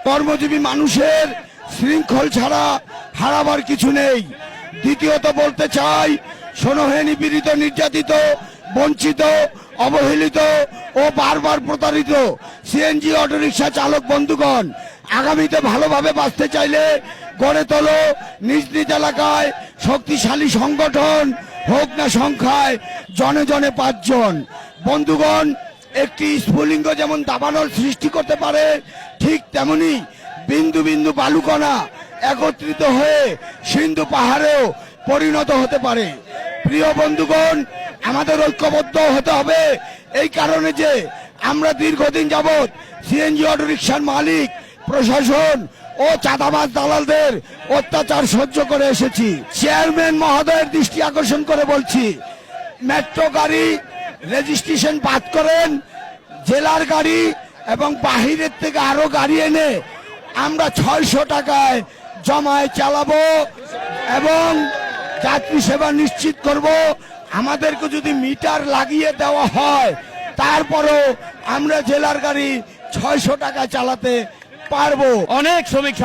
কর্মজীবী মানুষের শৃঙ্খল ছাড়া হারাবার কিছু নেই। দ্বিতীয়ত বলতে চাই, শোনহে নিপীড়িত, নির্যাতিত, বঞ্চিত, অবহেলিত ও বারবার প্রতারিত সিএনজি অটোরিকশা চালক বন্ধুগণ, আগামীতে ভালোভাবে বাঁচতে চাইলে গড়ে তোলো নিজ নিজ এলাকায় শক্তিশালী সংগঠন, হোক না সংখ্যায় জনে জনে 5 জন। বন্ধুগণ, একটি স্ফুলিঙ্গ যেমন দাবানল সৃষ্টি করতে পারে, ঠিক তেমনি বিন্দু বিন্দু বালুকণা একত্রিত হয়ে সিন্ধু পাহাড়েও পরিণত হতে পারে। প্রিয় বন্ধুগণ, আমাদের ঐক্যবদ্ধ হতে হবে এই কারণে যে আমরা দীর্ঘদিন যাবৎ সিএনজি অটোরিকশার মালিক, প্রশাসন ও চাঁদাবাজ দালালদের অত্যাচার সহ্য করে এসেছি। চেয়ারম্যান মহোদয়ের দৃষ্টি আকর্ষণ করে বলছি, মেট্রো গাড়ি রেজিস্ট্রেশন বাদ করেন, জেলার গাড়ি এবং বাহিরের থেকে আরো গাড়ি এনে আমরা 600 টাকায় জমায় চালাবো এবং যাত্রী সেবা নিশ্চিত করব। আমাদেরকে যদি মিটার লাগিয়ে দেওয়া হয়, তারপরও আমরা জেলার গাড়ি 600 টাকা চালাতে পারবো। অনেক শ্রমিক